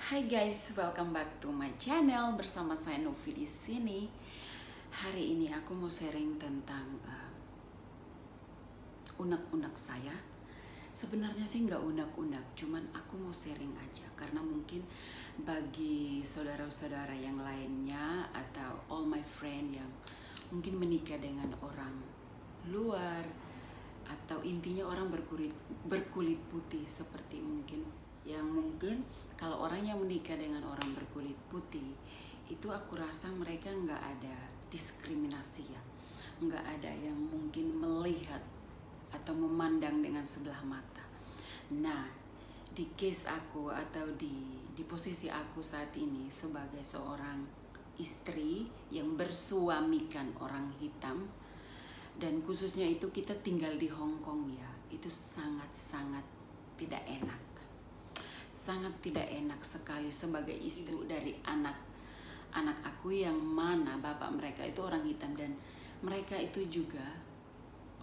Hai guys, welcome back to my channel. Bersama saya Novi di sini. Hari ini aku mau sharing tentang unek-unek saya. Sebenarnya sih nggak unek-unek, cuman aku mau sharing aja karena mungkin bagi saudara-saudara yang lainnya atau all my friend yang mungkin menikah dengan orang luar atau intinya orang berkulit putih seperti mungkin kalau orang yang menikah dengan orang berkulit putih itu aku rasa mereka nggak ada diskriminasi ya, nggak ada yang mungkin melihat atau memandang dengan sebelah mata. Nah, di case aku atau di posisi aku saat ini sebagai seorang istri yang bersuamikan orang hitam, dan khususnya itu kita tinggal di Hong Kong ya, itu sangat-sangat tidak enak. Sangat tidak enak sekali sebagai istri dari anak aku yang mana bapak mereka itu orang hitam dan mereka itu juga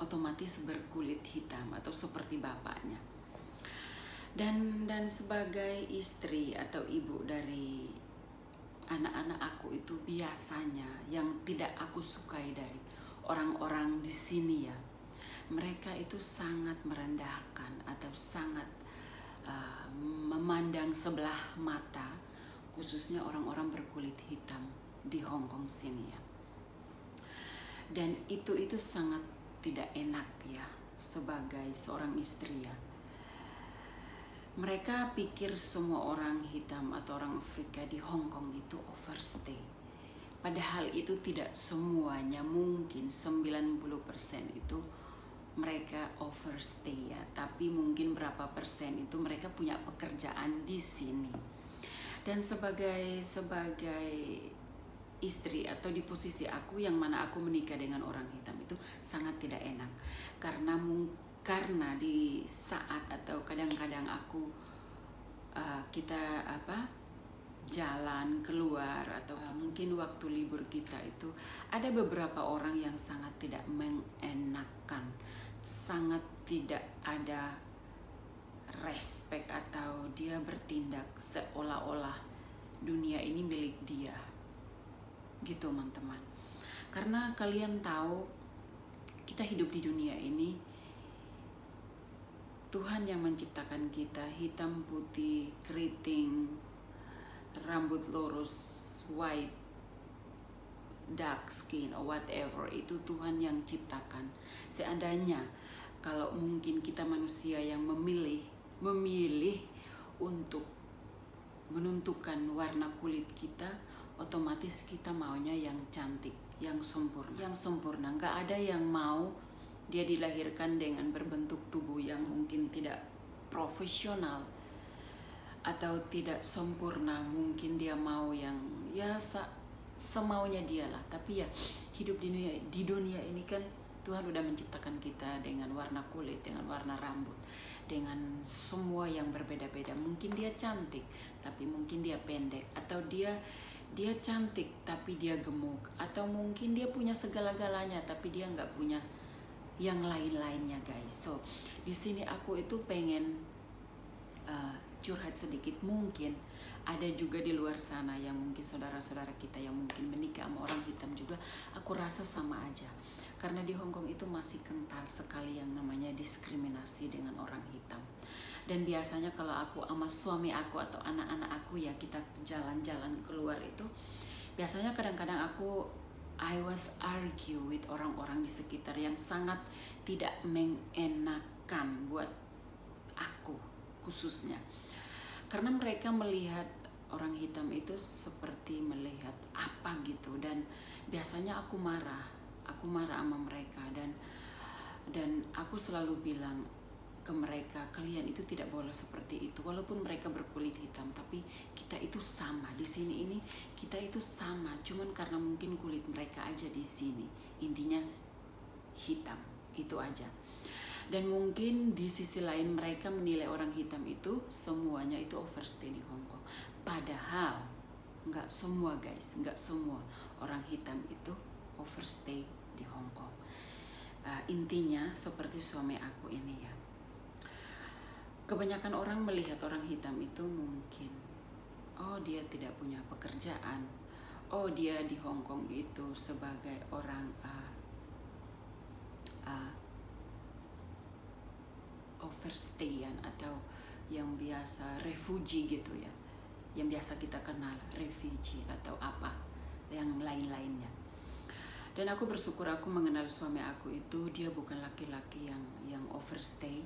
otomatis berkulit hitam atau seperti bapaknya. Dan sebagai istri atau ibu dari anak-anak aku itu biasanya yang tidak aku sukai dari orang-orang di sini ya, mereka itu sangat merendahkan atau sangat memandang sebelah mata, khususnya orang-orang berkulit hitam di Hong Kong sini ya. Dan itu sangat tidak enak ya sebagai seorang istri ya. Mereka pikir semua orang hitam atau orang Afrika di Hong Kong itu overstay. Padahal itu tidak semuanya, mungkin 90% itu mereka overstay ya, tapi mungkin berapa persen itu mereka punya pekerjaan di sini. Dan sebagai istri atau di posisi aku yang mana aku menikah dengan orang hitam itu sangat tidak enak karena di saat atau kadang-kadang aku jalan keluar atau mungkin waktu libur kita itu ada beberapa orang yang sangat tidak mengenakan, sangat tidak ada respect atau dia bertindak seolah-olah dunia ini milik dia gitu teman-teman. Karena kalian tahu kita hidup di dunia ini, Tuhan yang menciptakan kita hitam, putih, keriting, rambut lurus, white, dark skin or whatever, itu Tuhan yang ciptakan. Seandainya kalau mungkin kita manusia yang memilih untuk menentukan warna kulit kita, otomatis kita maunya yang cantik, yang sempurna. Nggak ada yang mau dia dilahirkan dengan berbentuk tubuh yang mungkin tidak profesional atau tidak sempurna. Mungkin dia mau yang ya semaunya dia lah. Tapi ya hidup di dunia ini kan Tuhan udah menciptakan kita dengan warna kulit, dengan warna rambut, dengan semua yang berbeda-beda. Mungkin dia cantik tapi mungkin dia pendek, atau dia cantik tapi dia gemuk, atau mungkin dia punya segala-galanya tapi dia nggak punya yang lain-lainnya guys. So di sini aku itu pengen curhat sedikit. Mungkin ada juga di luar sana yang mungkin saudara-saudara kita yang mungkin menikah sama orang hitam juga, aku rasa sama aja. Karena di Hong Kong itu masih kental sekali yang namanya diskriminasi dengan orang hitam. Dan biasanya kalau aku sama suami aku atau anak-anak aku ya, kita jalan-jalan keluar itu, biasanya kadang-kadang I was argue with orang-orang di sekitar yang sangat tidak mengenakan buat aku khususnya. Karena mereka melihat orang hitam itu seperti melihat apa gitu, dan biasanya aku marah sama mereka, dan aku selalu bilang ke mereka, kalian itu tidak boleh seperti itu. Walaupun mereka berkulit hitam, tapi kita itu sama di sini ini, kita itu sama, cuman karena mungkin kulit mereka aja di sini intinya hitam, itu aja. Dan mungkin di sisi lain mereka menilai orang hitam itu semuanya itu overstay di Hong Kong. Padahal nggak semua guys, nggak semua orang hitam itu overstay di Hong Kong. Intinya seperti suami aku ini ya, kebanyakan orang melihat orang hitam itu mungkin oh dia tidak punya pekerjaan, oh dia di Hong Kong itu sebagai orang overstayan atau yang biasa refugee gitu ya, yang biasa kita kenal refugee atau apa yang lain-lainnya. Dan aku bersyukur aku mengenal suami aku itu, dia bukan laki-laki yang overstay.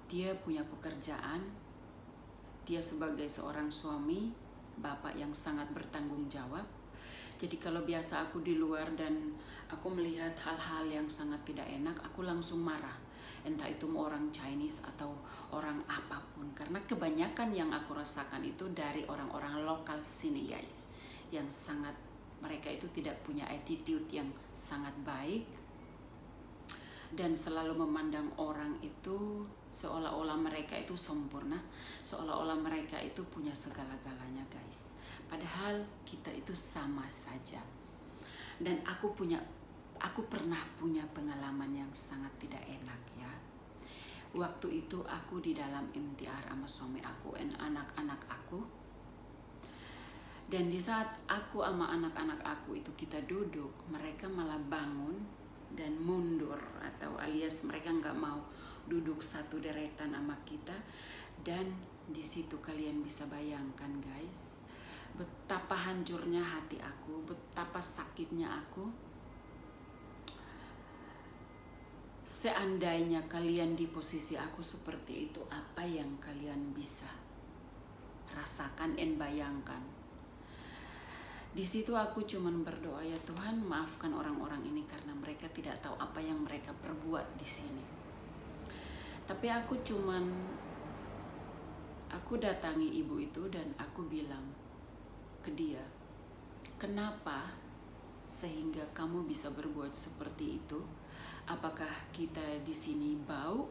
Dia punya pekerjaan, dia sebagai seorang suami, bapak yang sangat bertanggung jawab. Jadi kalau biasa aku di luar dan aku melihat hal-hal yang sangat tidak enak, aku langsung marah. Entah itu orang Chinese atau orang apapun. Karena kebanyakan yang aku rasakan itu dari orang-orang lokal sini guys. Yang sangat, mereka itu tidak punya attitude yang sangat baik. Dan selalu memandang orang itu seolah-olah mereka itu sempurna. Seolah-olah mereka itu punya segala-galanya guys. Padahal kita itu sama saja. Dan aku pernah punya pengalaman yang sangat tidak enak ya. Waktu itu aku di dalam MTR sama suami aku dan anak-anak aku. Dan di saat aku sama anak-anak aku itu kita duduk, mereka malah bangun dan mundur, atau alias mereka nggak mau duduk satu deretan sama kita. Dan di situ kalian bisa bayangkan guys, betapa hancurnya hati aku, betapa sakitnya aku. Seandainya kalian di posisi aku seperti itu, apa yang kalian bisa rasakan dan bayangkan? Di situ aku cuman berdoa, ya Tuhan maafkan orang-orang ini karena mereka tidak tahu apa yang mereka perbuat di sini. Tapi aku datangi ibu itu dan aku bilang ke dia, kenapa sehingga kamu bisa berbuat seperti itu? Apakah kita di sini bau?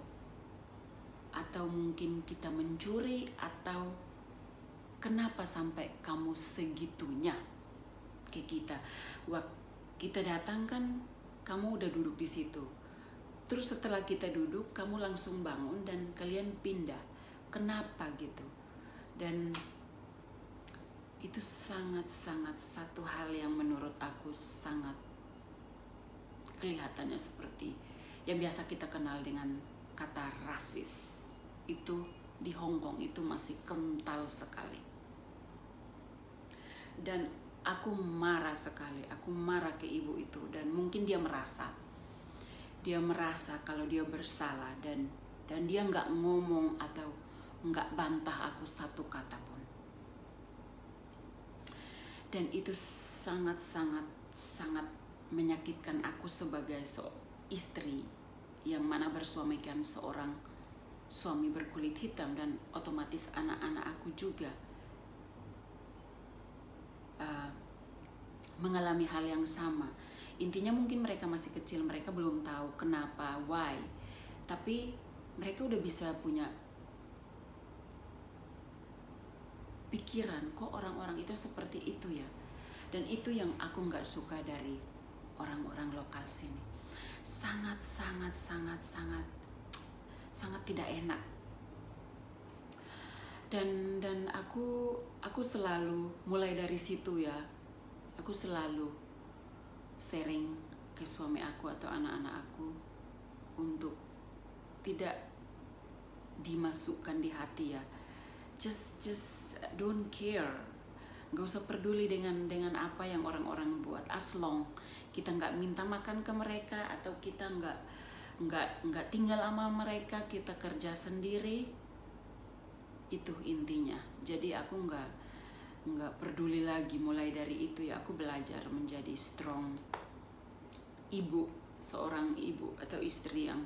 Atau mungkin kita mencuri? Atau kenapa sampai kamu segitunya ke kita? Waktu kita datang kan kamu udah duduk di situ. Terus setelah kita duduk, kamu langsung bangun dan kalian pindah. Kenapa gitu? Dan itu sangat-sangat satu hal yang menurut aku sangat kelihatannya seperti yang biasa kita kenal dengan kata rasis. Itu di Hong Kong itu masih kental sekali. Dan aku marah sekali, aku marah ke ibu itu. Dan mungkin dia merasa kalau dia bersalah dan dia nggak ngomong atau nggak bantah aku satu kata pun. Dan itu sangat menyakitkan aku sebagai istri yang mana bersuamikan seorang suami berkulit hitam, dan otomatis anak-anak aku juga mengalami hal yang sama. Intinya mungkin mereka masih kecil, mereka belum tahu kenapa, why. Tapi mereka udah bisa punya pikiran, kok orang-orang itu seperti itu ya. Dan itu yang aku nggak suka dari orang-orang lokal sini. Sangat tidak enak. Dan aku selalu mulai dari situ ya. Aku selalu sharing ke suami aku atau anak-anak aku untuk tidak dimasukkan di hati ya. Just don't care. Gak usah peduli dengan apa yang orang-orang buat. As long kita nggak minta makan ke mereka atau kita nggak tinggal sama mereka, kita kerja sendiri, itu intinya. Jadi aku nggak peduli lagi. Mulai dari itu ya aku belajar menjadi strong ibu, seorang ibu atau istri yang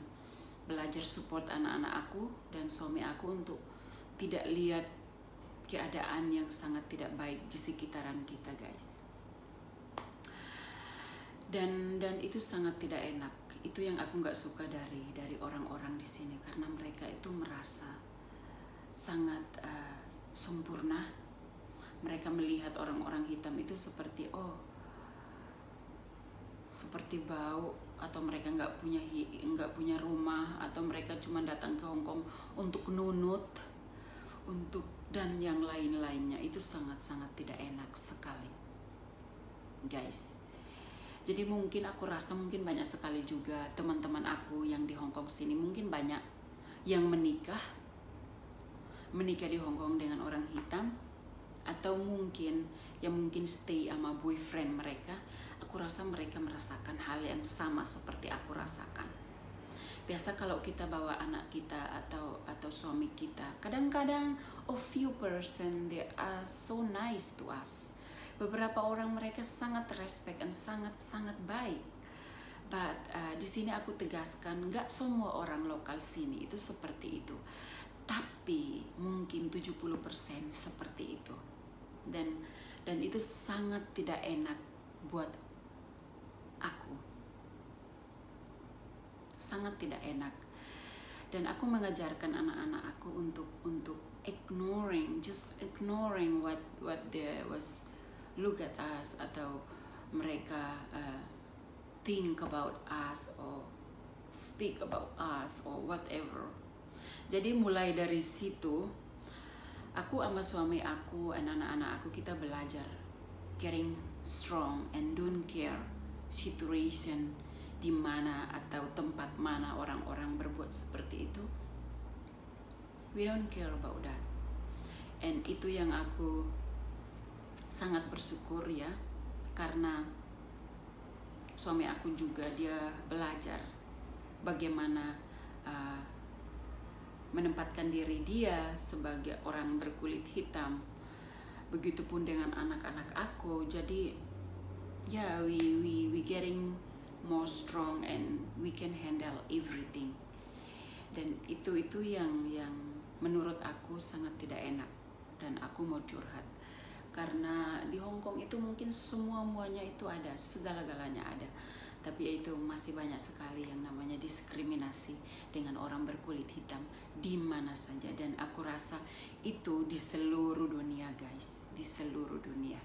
belajar support anak-anak aku dan suami aku untuk tidak lihat keadaan yang sangat tidak baik di sekitaran kita guys. Dan itu sangat tidak enak. Itu yang aku nggak suka dari orang-orang di sini, karena mereka itu merasa sangat sempurna. Mereka melihat orang-orang hitam itu seperti seperti bau, atau mereka nggak punya rumah, atau mereka cuma datang ke Hong Kong untuk nunut, dan yang lain-lainnya itu sangat-sangat tidak enak sekali, guys. Jadi mungkin aku rasa mungkin banyak sekali juga teman-teman aku yang di Hong Kong sini, mungkin banyak yang menikah di Hong Kong dengan orang hitam, atau mungkin yang mungkin stay sama boyfriend mereka. Aku rasa mereka merasakan hal yang sama seperti aku rasakan. Biasa kalau kita bawa anak kita atau suami kita, kadang-kadang a few person they are so nice to us. Beberapa orang mereka sangat respect dan sangat baik. But di sini aku tegaskan, nggak semua orang lokal sini itu seperti itu. Tapi mungkin 70% seperti itu. Dan itu sangat tidak enak buat aku. Sangat tidak enak. Dan aku mengajarkan anak-anak aku untuk just ignoring what they was look at us, atau mereka think about us or speak about us or whatever. Jadi mulai dari situ aku sama suami aku dan anak-anak aku, kita belajar getting strong and don't care situation di mana atau tempat mana orang-orang berbuat seperti itu. We don't care about that. And itu yang aku sangat bersyukur ya, karena suami aku juga dia belajar bagaimana menempatkan diri dia sebagai orang berkulit hitam. Begitupun dengan anak-anak aku. Jadi ya, we getting more strong and we can handle everything. Dan itu yang menurut aku sangat tidak enak, dan aku mau curhat. Karena di Hong Kong itu mungkin semuanya itu ada, segala-galanya ada, tapi itu masih banyak sekali yang namanya diskriminasi dengan orang berkulit hitam di mana saja. Dan aku rasa itu di seluruh dunia, guys, di seluruh dunia.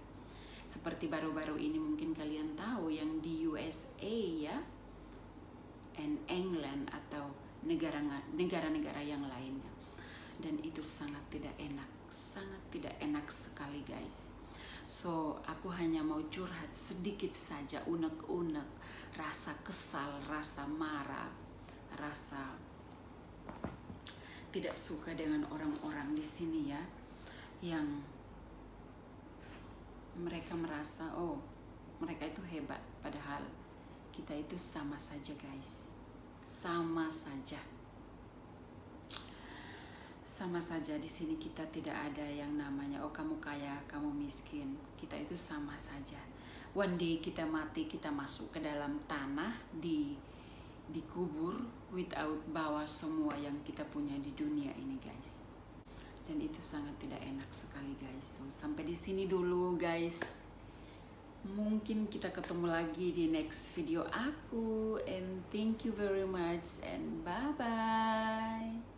Seperti baru-baru ini mungkin kalian tahu yang di USA ya, and England atau negara-negara yang lainnya. Dan itu sangat tidak enak sekali, guys. So aku hanya mau curhat sedikit saja, unek-unek rasa kesal, rasa marah, rasa tidak suka dengan orang-orang di sini ya, yang mereka merasa oh mereka itu hebat, padahal kita itu sama saja, guys. Sama saja di sini. Kita tidak ada yang namanya oh kamu kaya, kamu miskin. Kita itu sama saja. One day kita mati, kita masuk ke dalam tanah, dikubur without bawa semua yang kita punya di dunia ini, guys. Dan itu sangat tidak enak sekali, guys. So, sampai di sini dulu, guys. Mungkin kita ketemu lagi di next video aku. And thank you very much and bye-bye.